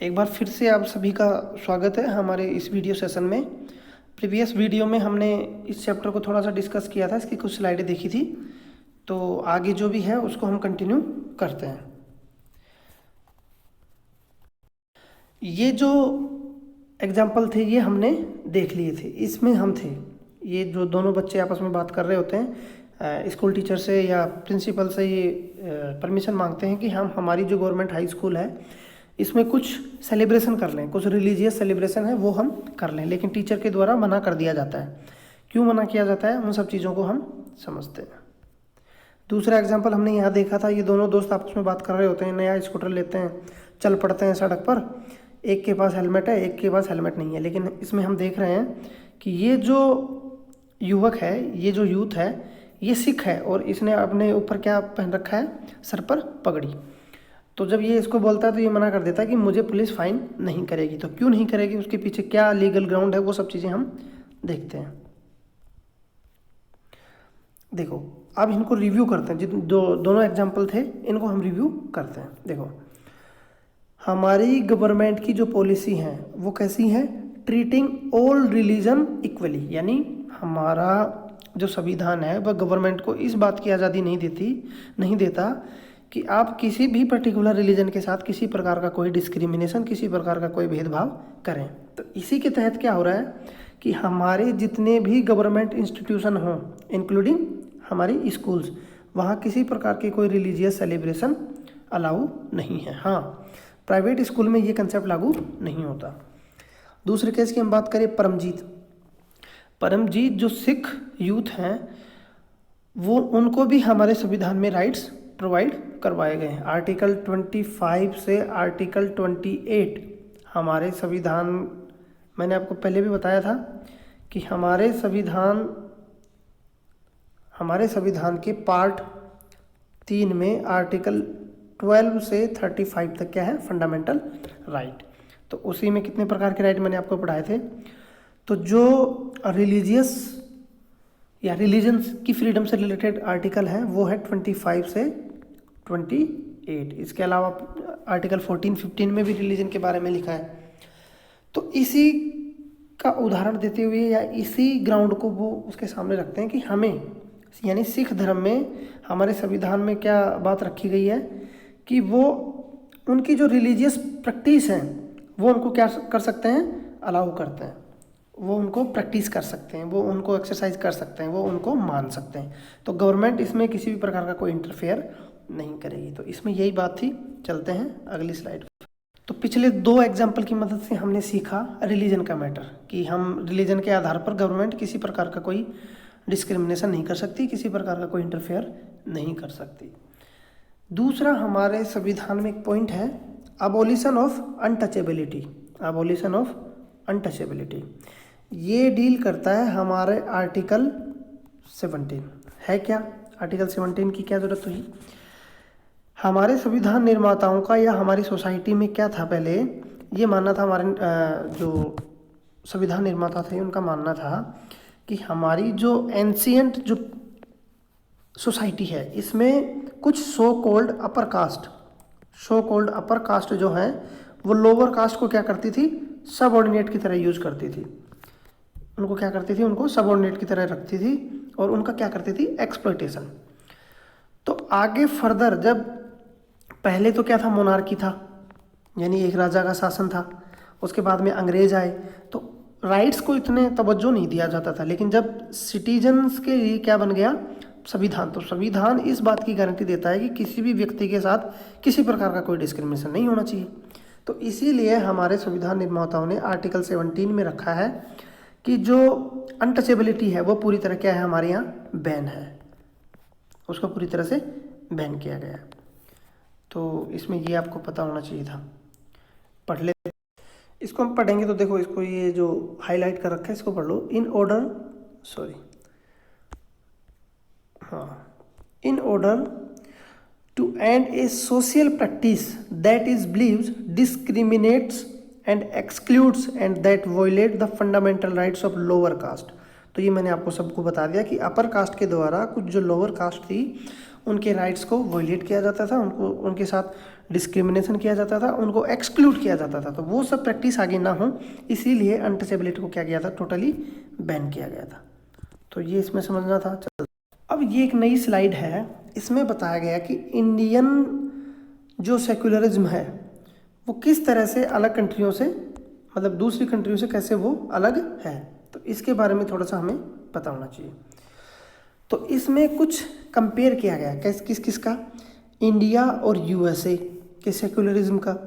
एक बार फिर से आप सभी का स्वागत है हमारे इस वीडियो सेशन में। प्रीवियस वीडियो में हमने इस चैप्टर को थोड़ा सा डिस्कस किया था, इसकी कुछ स्लाइडें देखी थी, तो आगे जो भी है उसको हम कंटिन्यू करते हैं। ये जो एग्जाम्पल थे ये हमने देख लिए थे। इसमें हम थे, ये जो दोनों बच्चे आपस में बात कर रहे होते हैं, स्कूल टीचर से या प्रिंसिपल से ये परमिशन मांगते हैं कि हम हमारी जो गवर्नमेंट हाई स्कूल है इसमें कुछ सेलिब्रेशन कर लें, कुछ रिलीजियस सेलिब्रेशन है वो हम कर लें, लेकिन टीचर के द्वारा मना कर दिया जाता है। क्यों मना किया जाता है, उन सब चीज़ों को हम समझते हैं। दूसरा एग्जाम्पल हमने यहाँ देखा था, ये दोनों दोस्त आपस में बात कर रहे होते हैं, नया स्कूटर लेते हैं, चल पड़ते हैं सड़क पर, एक के पास हेलमेट है एक के पास हेलमेट नहीं है। लेकिन इसमें हम देख रहे हैं कि ये जो युवक है, ये जो यूथ है, ये सिख है और इसने अपने ऊपर क्या पहन रखा है, सर पर पगड़ी। तो जब ये इसको बोलता है तो ये मना कर देता है कि मुझे पुलिस फाइन नहीं करेगी। तो क्यों नहीं करेगी, उसके पीछे क्या लीगल ग्राउंड है, वो सब चीज़ें हम देखते हैं। देखो अब इनको रिव्यू करते हैं, जिन दोनों एग्जाम्पल थे इनको हम रिव्यू करते हैं। देखो हमारी गवर्नमेंट की जो पॉलिसी है वो कैसी है, ट्रीटिंग ऑल रिलीजन इक्वली, यानी हमारा जो संविधान है वह गवर्नमेंट को इस बात की आज़ादी नहीं देता कि आप किसी भी पर्टिकुलर रिलीजन के साथ किसी प्रकार का कोई डिस्क्रिमिनेशन, किसी प्रकार का कोई भेदभाव करें। तो इसी के तहत क्या हो रहा है कि हमारे जितने भी गवर्नमेंट इंस्टीट्यूशन हों, इंक्लूडिंग हमारी स्कूल्स, वहाँ किसी प्रकार के कोई रिलीजियस सेलिब्रेशन अलाउ नहीं है। हाँ, प्राइवेट स्कूल में ये कंसेप्ट लागू नहीं होता। दूसरे केस की हम बात करें, परमजीत जो सिख यूथ हैं वो, उनको भी हमारे संविधान में राइट्स प्रोवाइड करवाए गए हैं। आर्टिकल 25 से आर्टिकल 28 हमारे संविधान, मैंने आपको पहले भी बताया था कि हमारे संविधान के पार्ट 3 में आर्टिकल 12 से 35 तक क्या है, फंडामेंटल राइट। तो उसी में कितने प्रकार के राइट मैंने आपको पढ़ाए थे। तो जो रिलीजियस या रिलीजन्स की फ्रीडम से रिलेटेड आर्टिकल है वो है 25 से 28। इसके अलावा आर्टिकल 14-15 में भी रिलीजन के बारे में लिखा है। तो इसी का उदाहरण देते हुए या इसी ग्राउंड को वो उसके सामने रखते हैं कि हमें, यानी सिख धर्म में हमारे संविधान में क्या बात रखी गई है कि वो उनकी जो रिलीजियस प्रैक्टिस है वो उनको क्या कर सकते हैं, अलाउ करते हैं, वो उनको प्रैक्टिस कर सकते हैं, वो उनको एक्सरसाइज कर सकते हैं, वो उनको मान सकते हैं। तो गवर्नमेंट इसमें किसी भी प्रकार का कोई इंटरफेयर नहीं करेगी। तो इसमें यही बात थी। चलते हैं अगली स्लाइड। तो पिछले 2 एग्जाम्पल की मदद से हमने सीखा रिलीजन का मैटर, कि हम रिलीजन के आधार पर गवर्नमेंट किसी प्रकार का कोई डिस्क्रिमिनेशन नहीं कर सकती, किसी प्रकार का कोई इंटरफेयर नहीं कर सकती। दूसरा हमारे संविधान में एक पॉइंट है, abolition of untouchability. Abolition of untouchability ये डील करता है हमारे आर्टिकल 17 है। क्या आर्टिकल 17 की क्या ज़रूरत हुई, हमारे संविधान निर्माताओं का या हमारी सोसाइटी में क्या था, पहले ये मानना था, हमारे जो संविधान निर्माता थे उनका मानना था कि हमारी जो एंशियंट जो सोसाइटी है इसमें कुछ सो कॉल्ड अपर कास्ट जो है वो लोअर कास्ट को क्या करती थी, सबऑर्डिनेट की तरह यूज करती थी। उनको क्या करती थी, उनको सबऑर्डिनेट की तरह रखती थी और उनका क्या करती थी, एक्सप्लॉयटेशन। तो आगे फर्दर, जब पहले तो क्या था, मोनार्की था, यानी एक राजा का शासन था, उसके बाद में अंग्रेज आए तो राइट्स को इतने तवज्जो नहीं दिया जाता था। लेकिन जब सिटीजन्स के लिए क्या बन गया, संविधान, तो संविधान इस बात की गारंटी देता है कि किसी भी व्यक्ति के साथ किसी प्रकार का कोई डिस्क्रिमिनेशन नहीं होना चाहिए। तो इसीलिए हमारे संविधान निर्माताओं ने आर्टिकल 17 में रखा है कि जो अनटचेबिलिटी है वो पूरी तरह क्या है, हमारे यहाँ बैन है, उसको पूरी तरह से बैन किया गया है। तो इसमें ये आपको पता होना चाहिए था, पढ़ ले। इसको हम पढ़ेंगे तो देखो, इसको ये जो हाईलाइट कर रखा है इसको पढ़ लो। In order to end a social practice that is believes discriminates and excludes and that violate the fundamental rights of lower caste. तो ये मैंने आपको सबको बता दिया कि अपर कास्ट के द्वारा कुछ जो लोअर कास्ट थी उनके राइट्स को वॉयलेट किया जाता था, उनको उनके साथ डिस्क्रिमिनेशन किया जाता था, उनको एक्सक्लूड किया जाता था। तो वो सब प्रैक्टिस आगे ना हो, इसीलिए अनटचेबिलिटी को क्या किया था, टोटली बैन किया गया था। तो ये इसमें समझना था। चल, अब ये एक नई स्लाइड है, इसमें बताया गया कि इंडियन जो सेक्युलरिज्म है वो किस तरह से अलग कंट्रियों से, मतलब दूसरी कंट्रियों से कैसे वो अलग है, तो इसके बारे में थोड़ा सा हमें पता होना चाहिए। तो इसमें कुछ कंपेयर किया गया, किस किस का, इंडिया और यूएसए के सेक्युलरिज्म का,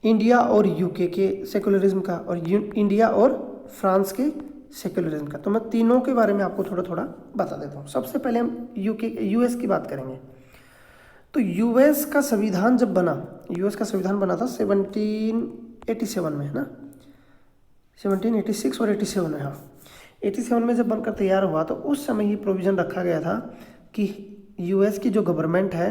इंडिया और यूके के सेक्युलरिज्म का, और इंडिया और फ्रांस के सेक्युलरिज्म का। तो मैं तीनों के बारे में आपको थोड़ा थोड़ा बता देता हूँ। सबसे पहले हम यूएस की बात करेंगे। तो यूएस का संविधान जब बना, यूएस का संविधान बना था 1787 में, है ना, 1786 और 87 में। हाँ, 87 में जब बनकर तैयार हुआ तो उस समय ये प्रोविज़न रखा गया था कि यूएस की जो गवर्नमेंट है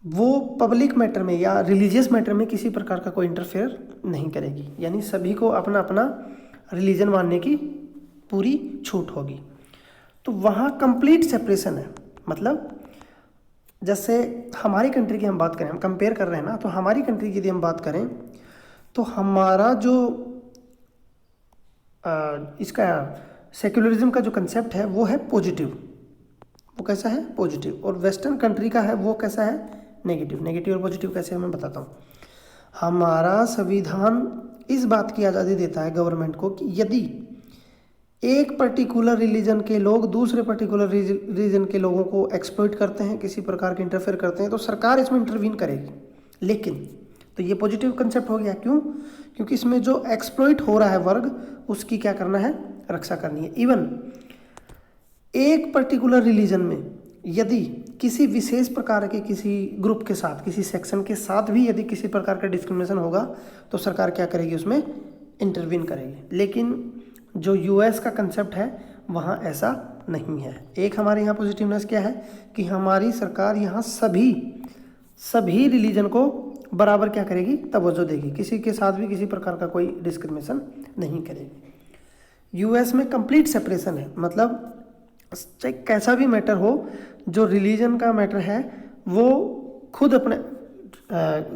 वो पब्लिक मैटर में या रिलीजियस मैटर में किसी प्रकार का कोई इंटरफेयर नहीं करेगी, यानी सभी को अपना अपना रिलीजन मानने की पूरी छूट होगी। तो वहाँ कंप्लीट सेपरेशन है। मतलब जैसे हमारी कंट्री की हम बात करें, हम कंपेयर कर रहे हैं ना, तो हमारी कंट्री की यदि हम बात करें तो हमारा जो इसका सेक्युलरिज्म का जो कंसेप्ट है वो है पॉजिटिव। वो कैसा है, पॉजिटिव। और वेस्टर्न कंट्री का है वो कैसा है, नेगेटिव। नेगेटिव और पॉजिटिव कैसे है मैं बताता हूँ। हमारा संविधान इस बात की आज़ादी देता है गवर्नमेंट को कि यदि एक पर्टिकुलर रिलीजन के लोग दूसरे पर्टिकुलर रिलीजन के लोगों को एक्सप्लॉइट करते हैं, किसी प्रकार के इंटरफेयर करते हैं, तो सरकार इसमें इंटरवीन करेगी। लेकिन तो ये पॉजिटिव कंसेप्ट हो गया। क्यों? क्योंकि इसमें जो एक्सप्लॉइट हो रहा है वर्ग, उसकी क्या करना है, रक्षा करनी है। इवन एक पर्टिकुलर रिलीजन में यदि किसी विशेष प्रकार के किसी ग्रुप के साथ, किसी सेक्शन के साथ भी यदि किसी प्रकार का डिस्क्रिमिनेशन होगा तो सरकार क्या करेगी, उसमें इंटरवीन करेगी। लेकिन जो यूएस का कंसेप्ट है वहाँ ऐसा नहीं है। एक हमारे यहाँ पॉजिटिवनेस क्या है कि हमारी सरकार यहाँ सभी रिलीजन को बराबर क्या करेगी, तवज्जो देगी, किसी के साथ भी किसी प्रकार का कोई डिस्क्रिमिनेशन नहीं करेगी। यूएस में कंप्लीट सेपरेशन है। मतलब चाहे कैसा भी मैटर हो, जो रिलीजन का मैटर है वो खुद अपने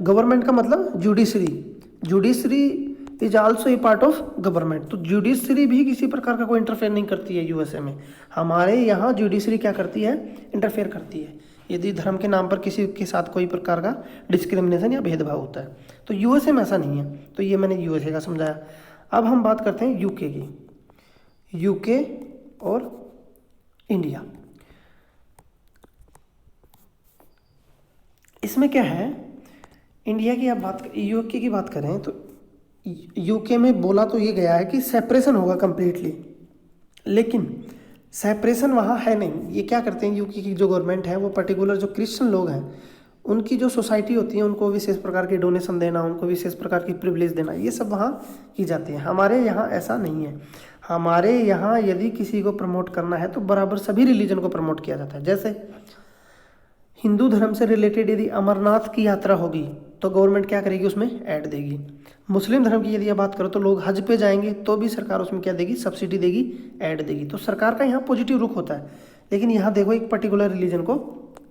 गवर्नमेंट का मतलब judiciary is also a part of government. तो जुडिशरी भी किसी प्रकार का कोई इंटरफेयर नहीं करती है यूएसए में। हमारे यहाँ जुडिशरी क्या करती है, इंटरफेयर करती है यदि धर्म के नाम पर किसी के साथ कोई प्रकार का डिस्क्रिमिनेशन या भेदभाव होता है। तो यूएसए में ऐसा नहीं है। तो ये मैंने यूएसए का समझाया। अब हम बात करते हैं यूके की। यूके और इंडिया, इसमें क्या है, इंडिया की आप यूके की बात करें तो यूके में बोला तो ये गया है कि सेपरेशन होगा कंप्लीटली, लेकिन सेपरेशन वहाँ है नहीं। ये क्या करते हैं, यूके की जो गवर्नमेंट है वो पर्टिकुलर जो क्रिश्चियन लोग हैं उनकी जो सोसाइटी होती है उनको विशेष प्रकार के डोनेशन देना, उनको विशेष प्रकार की प्रिविलेज देना, ये सब वहाँ की जाती है। हमारे यहाँ ऐसा नहीं है। हमारे यहाँ यदि किसी को प्रमोट करना है तो बराबर सभी रिलीजन को प्रमोट किया जाता है। जैसे हिंदू धर्म से रिलेटेड यदि अमरनाथ की यात्रा होगी तो गवर्नमेंट क्या करेगी, उसमें ऐड देगी। मुस्लिम धर्म की यदि आप बात करो तो लोग हज पे जाएंगे तो भी सरकार उसमें क्या देगी, सब्सिडी देगी, ऐड देगी। तो सरकार का यहाँ पॉजिटिव रुख होता है। लेकिन यहाँ देखो एक पर्टिकुलर रिलीजन को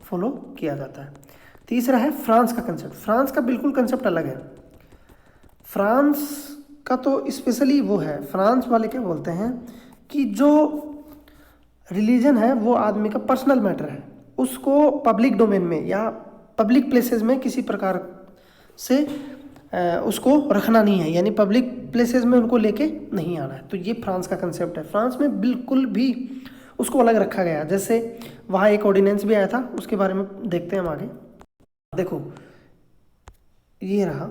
फॉलो किया जाता है। तीसरा है फ्रांस का कंसेप्ट। फ्रांस का बिल्कुल कंसेप्ट अलग है। फ्रांस का तो स्पेशली वो है, फ्रांस वाले क्या बोलते हैं कि जो रिलीजन है वो आदमी का पर्सनल मैटर है, उसको पब्लिक डोमेन में या पब्लिक प्लेसेस में किसी प्रकार से उसको रखना नहीं है, यानी पब्लिक प्लेसेस में उनको लेके नहीं आना है। तो ये फ्रांस का कंसेप्ट है। फ्रांस में बिल्कुल भी उसको अलग रखा गया। जैसे वहाँ एक ऑर्डिनेंस भी आया था, उसके बारे में देखते हैं हम आगे। देखो ये रहा,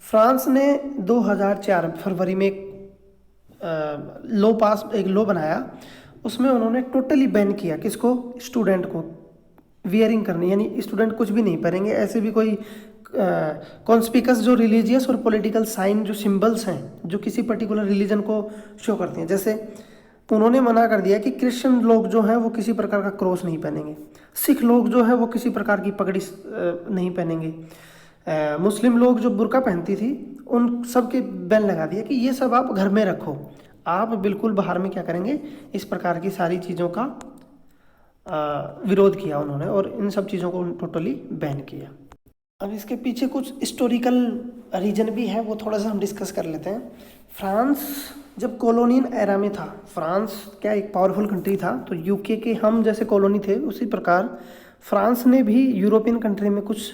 फ्रांस ने 2004 फरवरी में एक लॉ बनाया। उसमें उन्होंने टोटली बैन किया किसको, स्टूडेंट को वियरिंग करनी, यानी स्टूडेंट कुछ भी नहीं पहनेंगे। ऐसे भी कोई कॉन्स्पिकस जो रिलीजियस और पॉलिटिकल साइन, जो सिंबल्स हैं जो किसी पर्टिकुलर रिलीजन को शो करते हैं। जैसे उन्होंने मना कर दिया कि क्रिश्चियन लोग जो हैं वो किसी प्रकार का क्रॉस नहीं पहनेंगे, सिख लोग जो है वो किसी प्रकार की पगड़ी नहीं पहनेंगे, मुस्लिम लोग जो बुर्का पहनती थी उन सब के बैन लगा दिया कि ये सब आप घर में रखो, आप बिल्कुल बाहर में क्या करेंगे, इस प्रकार की सारी चीज़ों का विरोध किया उन्होंने और इन सब चीज़ों को टोटली बैन किया। अब इसके पीछे कुछ हिस्टोरिकल रीजन भी है, वो थोड़ा सा हम डिस्कस कर लेते हैं। फ्रांस जब कॉलोनियल एरा में था, फ्रांस क्या एक पावरफुल कंट्री था, तो यूके के हम जैसे कॉलोनी थे उसी प्रकार फ्रांस ने भी यूरोपियन कंट्री में कुछ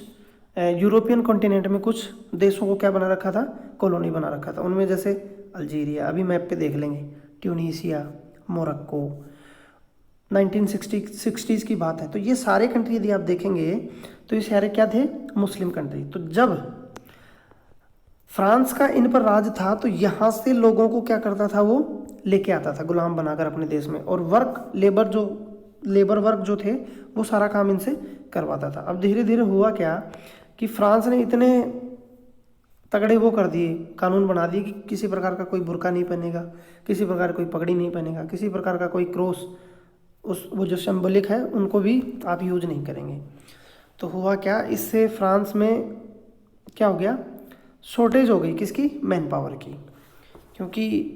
यूरोपियन कॉन्टिनेंट में कुछ देशों को क्या बना रखा था, कॉलोनी बना रखा था। उनमें जैसे अल्जीरिया, अभी मैप पे देख लेंगे, ट्यूनीसिया, मोरक्को, 1960s की बात है। तो ये सारे कंट्री यदि आप देखेंगे तो ये सारे क्या थे, मुस्लिम कंट्री। तो जब फ्रांस का इन पर राज था तो यहाँ से लोगों को क्या करता था, वो लेके आता था गुलाम बनाकर अपने देश में, और लेबर वर्क जो थे वो सारा काम इनसे करवाता था। अब धीरे धीरे हुआ क्या कि फ्रांस ने इतने तगड़े वो कर दिए, कानून बना दिए कि किसी प्रकार का कोई बुर्का नहीं पहनेगा, किसी प्रकार कोई पगड़ी नहीं पहनेगा, किसी प्रकार का कोई क्रॉस, उस वो जो सिंबलिक है उनको भी आप यूज नहीं करेंगे। तो हुआ क्या, इससे फ्रांस में क्या हो गया, शॉर्टेज हो गई किसकी, मैन पावर की, क्योंकि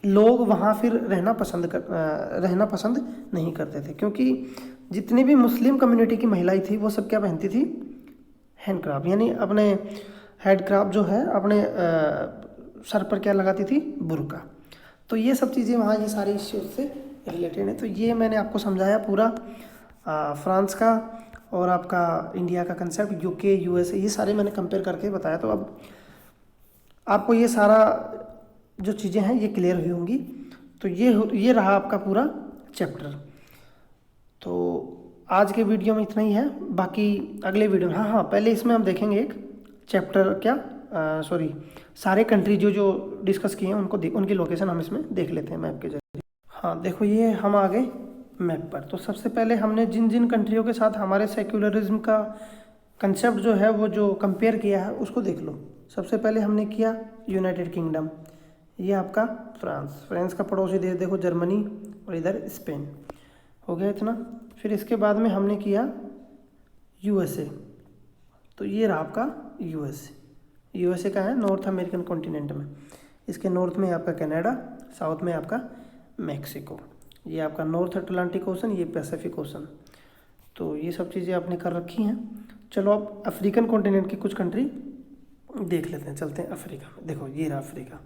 लोग वहाँ फिर रहना पसंद नहीं करते थे, क्योंकि जितनी भी मुस्लिम कम्युनिटी की महिलाएं थी वो सब क्या पहनती थी, हैंडक्राफ्ट, यानी अपने हेडक्राफ्ट जो है अपने सर पर क्या लगाती थी, बुर्का। तो ये सब चीज़ें वहाँ ये सारे इश्यूज से रिलेटेड है। तो ये मैंने आपको समझाया पूरा फ्रांस का और आपका इंडिया का कंसेप्ट, यूके, यूएसए, ये सारे मैंने कंपेयर करके बताया। तो अब आपको ये सारा जो चीज़ें हैं ये क्लियर हुई होंगी। तो ये रहा आपका पूरा चैप्टर। तो आज के वीडियो में इतना ही है, बाकी अगले वीडियो में हाँ पहले इसमें हम देखेंगे एक चैप्टर सारे कंट्री जो जो डिस्कस किए हैं उनकी लोकेशन हम इसमें देख लेते हैं मैप के जरिए। हाँ देखो, ये हम आ गए मैप पर। तो सबसे पहले हमने जिन जिन कंट्रियों के साथ हमारे सेक्युलरिज्म का कंसेप्ट जो है वो जो कंपेयर किया है उसको देख लो। सबसे पहले हमने किया यूनाइटेड किंगडम, ये आपका फ्रांस का पड़ोसी देश देखो जर्मनी, और इधर स्पेन, हो गया इतना। फिर इसके बाद में हमने किया यूएसए, तो ये रहा आपका यूएसए का है नॉर्थ अमेरिकन कॉन्टिनेंट में, इसके नॉर्थ में आपका कनाडा, साउथ में आपका मैक्सिको, ये आपका नॉर्थ अटलांटिक ओशन, ये पैसिफिक ओशन। तो ये सब चीज़ें आपने कर रखी हैं। चलो अब अफ्रीकन कॉन्टिनेंट की कुछ कंट्री देख लेते हैं, चलते हैं अफ्रीका में। देखो ये रहा अफ्रीका।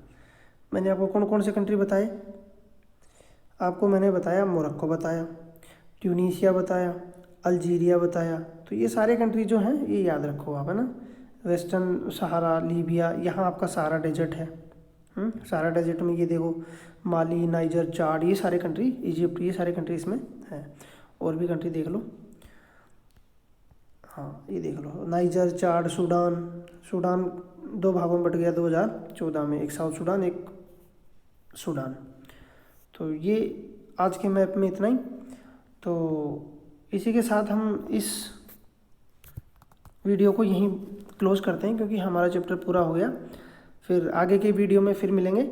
मैंने आपको कौन कौन से कंट्री बताए, आपको मैंने बताया मोरक्को बताया, ट्यूनीसिया बताया, अल्जीरिया बताया। तो ये सारे कंट्री जो हैं ये याद रखो आप, है ना। वेस्टर्न सहारा, लीबिया, यहाँ आपका सहारा डेजर्ट है। सहारा डेजर्ट में ये देखो माली, नाइजर, चाड, ये सारे कंट्री, इजिप्ट, ये सारे कंट्री इसमें हैं। और भी कंट्री देख लो, हाँ ये देख लो नाइजर, चाड, सूडान 2 भागों में बट गया 2014 में, एक साउथ सूडान, एक सूडान। तो ये आज के मैप में इतना ही। तो इसी के साथ हम इस वीडियो को यहीं क्लोज करते हैं, क्योंकि हमारा चैप्टर पूरा हो गया। फिर आगे के वीडियो में फिर मिलेंगे।